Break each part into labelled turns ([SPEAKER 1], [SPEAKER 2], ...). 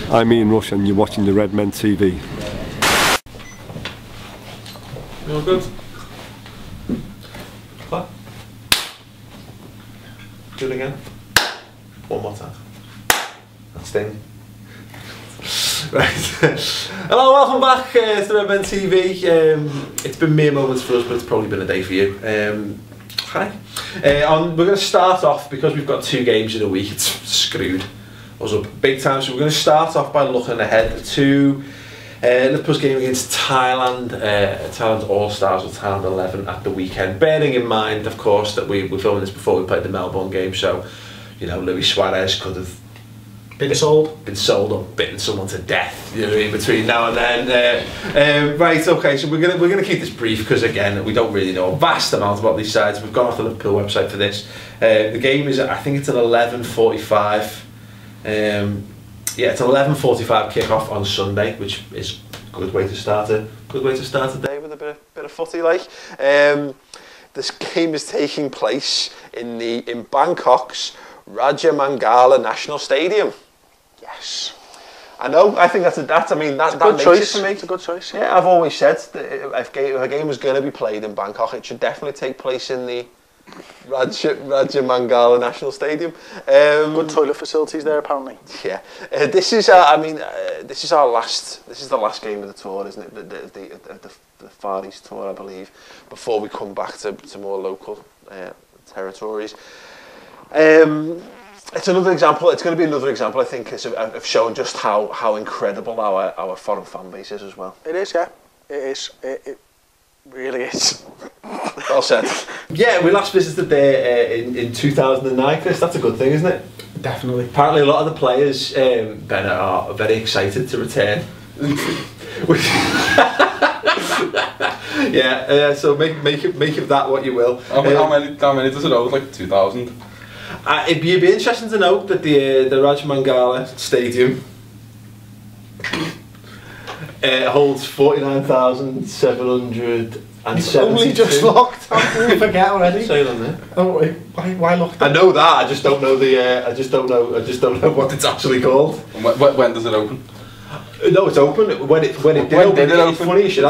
[SPEAKER 1] I'm Ian Rush and you're watching the Redmen TV.
[SPEAKER 2] You all good? Clap. Do it again. One more time. And sting. Right. Hello, welcome back to the Redmen TV. It's been mere moments for us, but it's probably been a day for you. Hi. We're going to start off, because we've got 2 games in a week, it's screwed us up big time, so we're going to start off by looking ahead to Liverpool's game against Thailand, Thailand's All-Stars with Thailand 11 at the weekend. Bearing in mind, of course, that we're filming this before we played the Melbourne game, so, you know, Luis Suarez could have been sold or bitten someone to death, you know, in between now and then. Right, okay, so we're gonna keep this brief because, again, we don't really know a vast amount about these sides. We've gone off the Liverpool website for this. The game is, I think it's an 11:45. Yeah, it's an 11:45 kick-off on Sunday, which is a good way to start a day with a bit of footy, like. This game is taking place in Bangkok's Raja Mangala National Stadium. Yes, I know. I think that's a good choice for me. It's a good choice. Yeah, I've always said that if a game was going to be played in Bangkok, it should definitely take place in the Raja Mangala National Stadium.
[SPEAKER 3] Good toilet facilities there, apparently.
[SPEAKER 2] Yeah, this is the last game of the tour, isn't it? The Far East tour, I believe, before we come back to more local territories. It's another example. It's going to be another example, I think, of showing just how incredible our foreign fan base is as well.
[SPEAKER 3] It is, yeah. It is. It really is.
[SPEAKER 2] Well said. Yeah, we last visited there in 2009, Chris. That's a good thing, isn't it?
[SPEAKER 3] Definitely.
[SPEAKER 2] Apparently, a lot of the players, Ben, are very excited to return. Yeah. So make of that what you will.
[SPEAKER 4] How many does it hold? Like 2,000.
[SPEAKER 2] It'd be interesting to note that the Raja Mangala Stadium holds 49,772.
[SPEAKER 3] Only just locked. How can we forget already?
[SPEAKER 2] Say it on there.
[SPEAKER 3] Oh, why locked?
[SPEAKER 2] I know that. I just don't know I just don't know what it's actually called.
[SPEAKER 4] When does it open?
[SPEAKER 2] No, it's open. When it did open. It's funny you should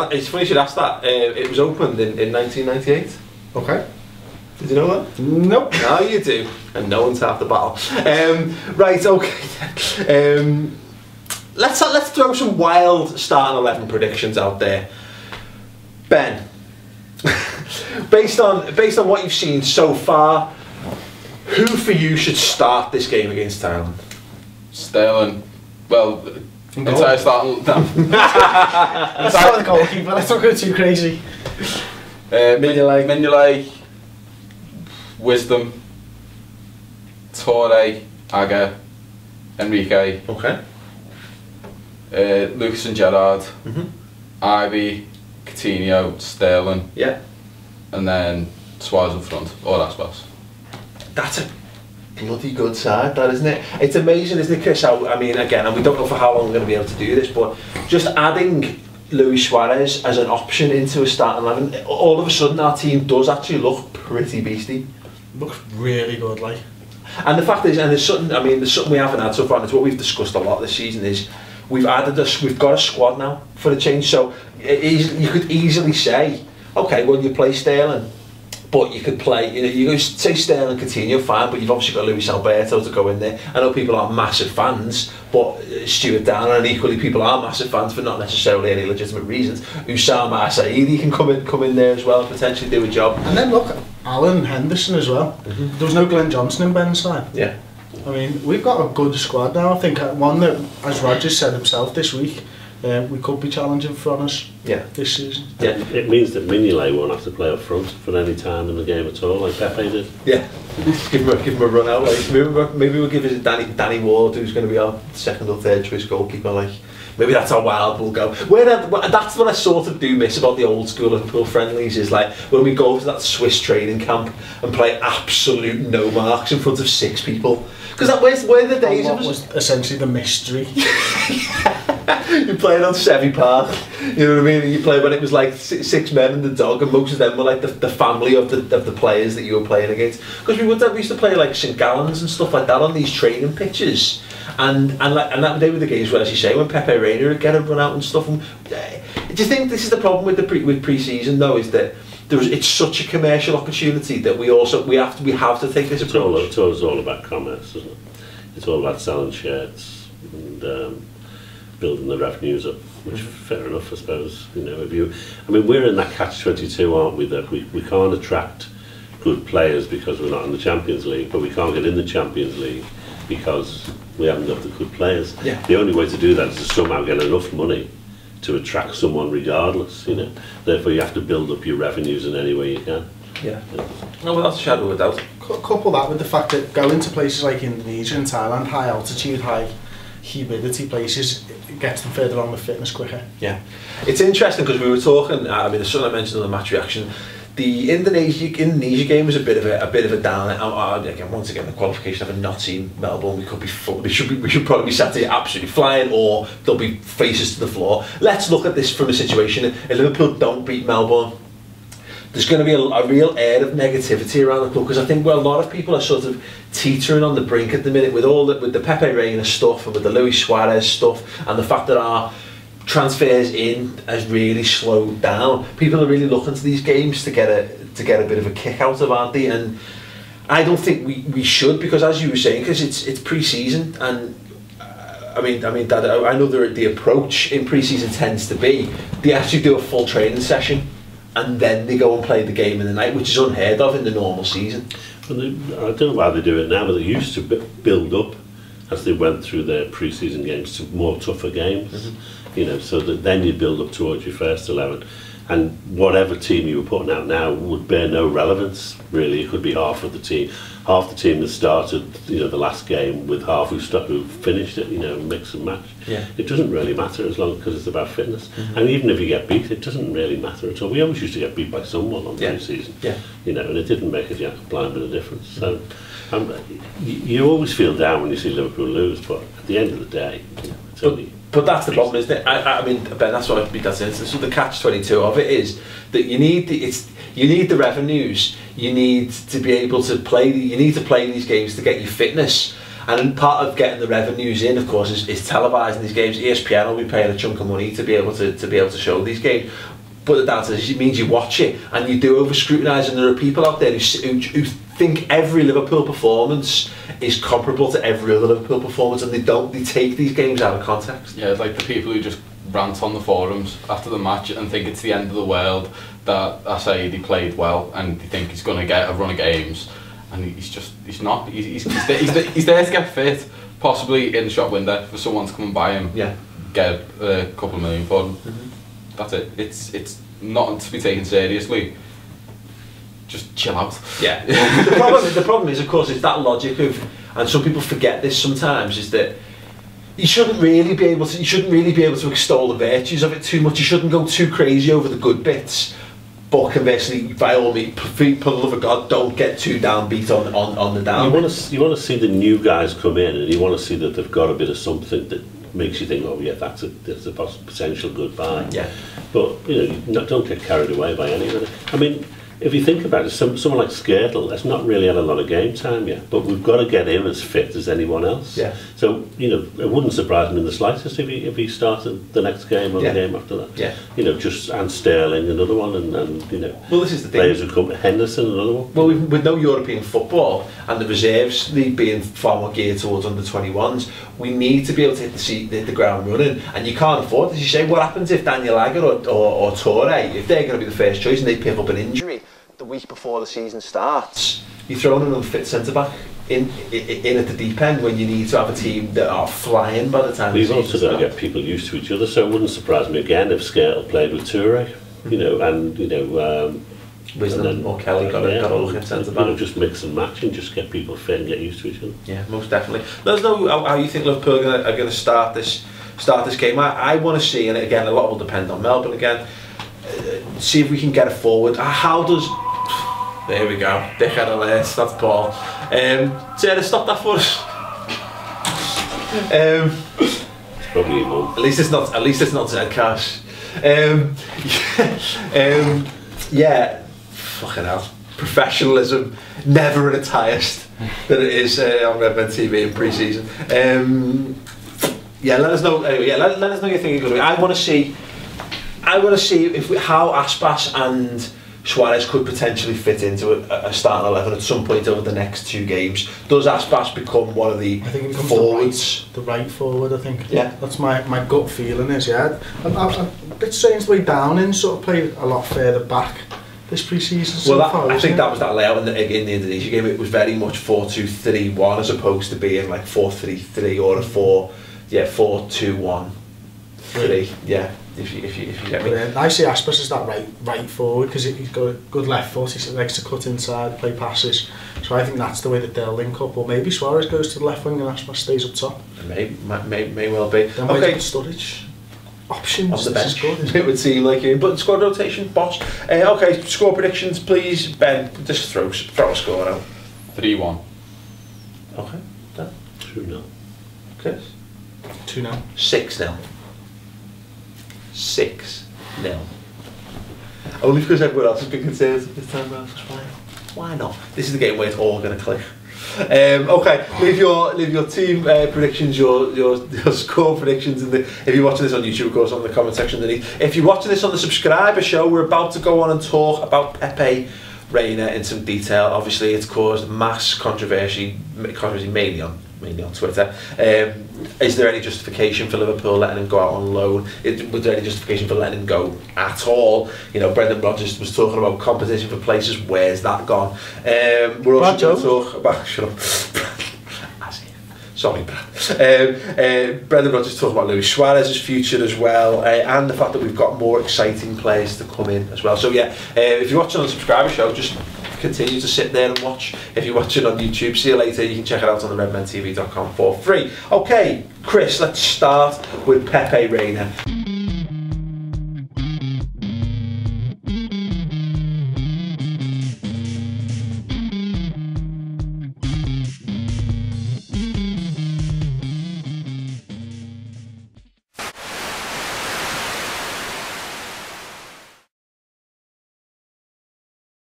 [SPEAKER 2] ask that. It was opened in 1998.
[SPEAKER 3] Okay.
[SPEAKER 2] Did you know that?
[SPEAKER 3] Nope.
[SPEAKER 2] Now you do, and no one's half the battle. Right, okay. Let's throw some wild starting 11 predictions out there. Ben, based on what you've seen so far, who for you should start this game against Thailand?
[SPEAKER 4] Sterling. Well, entire starting.
[SPEAKER 3] Let's start with the goalkeeper. Let's not go too crazy.
[SPEAKER 4] Mignolet, Wisdom, Torre, Aga, Enrique.
[SPEAKER 2] Okay.
[SPEAKER 4] Lucas and Gerrard. Ivy, Coutinho, Sterling.
[SPEAKER 2] Yeah.
[SPEAKER 4] And then Suarez in front, or Aspas.
[SPEAKER 2] That's a bloody good side, that, isn't it? It's amazing, isn't it, Chris? I mean, again, and we don't know for how long we're going to be able to do this, but just adding Luis Suarez as an option into a starting 11, all of a sudden our team does actually look pretty beastly.
[SPEAKER 3] Looks really good, like. And
[SPEAKER 2] the fact is, and there's something we haven't had so far, and it's what we've discussed a lot this season, is we've got a squad now for a change, so you could easily say, okay, well, you play Sterling, but you could play, you could say Sterling, Coutinho, fine, but you've obviously got Luis Alberto to go in there. I know people aren't massive fans, but Stuart Downer, and equally people are massive fans for not necessarily any legitimate reasons. Usama Saidi can come in there as well and potentially do a job.
[SPEAKER 3] And then look, Alan Henderson as well. There was no Glenn Johnson in Ben's side.
[SPEAKER 2] Yeah.
[SPEAKER 3] I mean, we've got a good squad now. I think one that, as Rodgers said himself this week, we could be challenging for us this season.
[SPEAKER 1] Yeah. It means that Mignolet won't have to play up front for any time in the game at all, like Pepe did.
[SPEAKER 2] Yeah, give him a run out. Like maybe we'll give it to Danny Ward, who's going to be our second or third choice goalkeeper. Like maybe that's how wild we'll go. That's what I sort of do miss about the old school Liverpool friendlies, is like when we go to that Swiss training camp and play absolute no marks in front of 6 people. Because that where the days
[SPEAKER 3] of was essentially the mystery.
[SPEAKER 2] You played on Sevy Park, you know what I mean? And you played when it was like six men and the dog, and most of them were like the family of the players that you were playing against. Because we used to play like St Gallons and stuff like that on these training pitches, and that they were the games where, as you say, when Pepe Reina would get a run out and stuff. And, do you think this is the problem with pre-season though? Is that it's such a commercial opportunity that we have to take this approach?
[SPEAKER 1] It's all about commerce, isn't it? It's all about selling shirts and building the revenues up, which fair enough, I suppose. You know, we're in that catch-22, aren't we? That we can't attract good players because we're not in the Champions League, but we can't get in the Champions League because we haven't got the good players. Yeah. The only way to do that is to somehow get enough money to attract someone regardless, you know. Therefore you have to build up your revenues in any way you can.
[SPEAKER 2] Yeah. No, without a shadow of a doubt.
[SPEAKER 3] Couple that with the fact that going to places like Indonesia and Thailand, high altitude, high humidity places, it gets them further on with fitness quicker.
[SPEAKER 2] Yeah. It's interesting because we were talking, I mean, the son I mentioned on the match reaction, the Indonesia game was a bit of a down. Again, once again, the qualification of a not seen Melbourne, we should probably be sat here absolutely flying, or there'll be faces to the floor. Let's look at this from a situation if Liverpool don't beat Melbourne. There's going to be a real air of negativity around the club, because I think a lot of people are sort of teetering on the brink at the minute with with the Pepe Reina stuff and with the Luis Suarez stuff, and the fact that our transfers in has really slowed down. People are really looking to these games to get a bit of a kick out of, aren't they? And I don't think we should, because as you were saying, because it's pre-season, and I mean, Dad, I know the approach in pre-season tends to be they actually do a full training session and then they go and play the game in the night, which is unheard of in the normal season.
[SPEAKER 1] Well, I don't know why they do it now, but they used to build up as they went through their pre-season games to more tougher games. You know, so that then you build up towards your first 11, and whatever team you were putting out now would bear no relevance really. It could be half the team that started, you know, the last game with half who finished it, you know, mix and match.
[SPEAKER 2] Yeah.
[SPEAKER 1] It doesn't really matter as long because it's about fitness. And even if you get beat, it doesn't really matter at all. We always used to get beat by someone on pre-season, you know, and it didn't make a blind bit of difference. So you always feel down when you see Liverpool lose, but at the end of the day, you know, it's only.
[SPEAKER 2] But that's the problem, isn't it? I mean, Ben, that's what I got into. So the catch-22 of it is that you need the revenues. You need to be able to play. You need to play these games to get your fitness. And part of getting the revenues in, of course, is televising these games. ESPN will be paying a chunk of money to be able to show these games. But that means you watch it and you do over scrutinise, and there are people out there who think every Liverpool performance is comparable to every other Liverpool performance, and they take these games out of context.
[SPEAKER 4] Yeah, it's like the people who just rant on the forums after the match and think it's the end of the world that I say he played well and they think he's going to get a run of games, and he's not. He's there to get fit, possibly in the shop window for someone to come and buy him. Yeah, get a couple of million for him. That's it. It's not to be taken seriously. Just chill out. Yeah.
[SPEAKER 2] the problem is, of course, it's that logic of, and some people forget this sometimes, is that you shouldn't really be able to extol the virtues of it too much. You shouldn't go too crazy over the good bits. But conversely, by all means, for the love of God, don't get too downbeat on the down.
[SPEAKER 1] You want to see the new guys come in, and you want to see that they've got a bit of something that makes you think, oh yeah, that's a potential good buy. Yeah. But you know, don't get carried away by any of it. I mean, if you think about it, someone like Skirtle has not really had a lot of game time yet, but we've got to get him as fit as anyone else. Yeah. So, you know, it wouldn't surprise me in the slightest if he started the next game or the game after that. Yeah. You know, and Sterling, another one, and you know,
[SPEAKER 2] well, this is the thing.
[SPEAKER 1] Players who come, Henderson, another one.
[SPEAKER 2] Well, with no European football and the reserves league being far more geared towards under 21s, we need to be able to hit the ground running, and you can't afford, as you say, what happens if Daniel Agger or Toure, if they're going to be the first choice and they pick up an injury the week before the season starts, you're throwing an unfit centre-back in at the deep end when you need to have a team that are flying by the time
[SPEAKER 1] we've also got to get people used to each other, so it wouldn't surprise me again if Skirtle played with Toure, you know, and you know
[SPEAKER 2] Wisdom or Kelly got a look at centre-back.
[SPEAKER 1] You know, just mix and match and just get people fit and get used to each other.
[SPEAKER 2] Yeah, most definitely. Let us know how you think Liverpool are going to start this game. I want to see, and again a lot will depend on Melbourne again, see if we can get it forward. How does... There we go. Dick had a list. That's Paul. Sarah, stop that for us.
[SPEAKER 1] Probably your mum.
[SPEAKER 2] At least it's not Zed Cash. Yeah, fucking hell. Professionalism never at its highest than it is on Redmen TV in pre-season. Yeah, let us know. Anyway, yeah, let us know your thinking. I want to see if how Aspas and Suarez could potentially fit into a starting 11 at some point over the next 2 games. Does Aspas become one of the forwards?
[SPEAKER 3] The right forward, I think.
[SPEAKER 2] Yeah.
[SPEAKER 3] That's my gut feeling is, yeah. I'm a bit strange the way Downing sort of played a lot further back this pre-season.
[SPEAKER 2] Well, I think that was that layout in the Indonesia game. It was very much 4-2-3-1 as opposed to being like 4-3-3 or a 4-2-1-3. Yeah. If you get me.
[SPEAKER 3] I see Aspas as that right forward because he's got a good left foot. He likes to cut inside, play passes. So I think that's the way that they'll link up. Or maybe Suarez goes to the left wing and Aspas stays up top.
[SPEAKER 2] May well be.
[SPEAKER 3] Then okay. Sturridge options
[SPEAKER 2] on the bench.
[SPEAKER 3] Good,
[SPEAKER 2] it would seem like it. But squad rotation, boss. Okay, score predictions, please. Ben, just throw a score out.
[SPEAKER 4] 3-1.
[SPEAKER 2] Okay. Dan?
[SPEAKER 1] 2-0.
[SPEAKER 2] Chris?
[SPEAKER 3] 2-0.
[SPEAKER 2] 6-0. 6-0. Only because everyone else has been conservative this time around. Why not? This is the game where it's all going to click. Okay, leave your team predictions, your score predictions, if you're watching this on YouTube, of course, on the comment section underneath. If you're watching this on the subscriber show, we're about to go on and talk about Pepe Reina in some detail. Obviously, it's caused mass controversy mainly on Twitter. Is there any justification for Liverpool letting him go out on loan? Was there any justification for letting him go at all? You know, Brendan Rodgers was talking about competition for places. Where's that gone? We're also going to talk about... Shut up. Sorry, Brad. Brendan Rodgers talking about Luis Suarez's future as well, and the fact that we've got more exciting players to come in as well. So yeah, if you're watching on the subscriber show, just continue to sit there and watch. If you're watching on YouTube, see you later. You can check it out on the redmentv.com for free. Okay, Chris, let's start with Pepe Reina.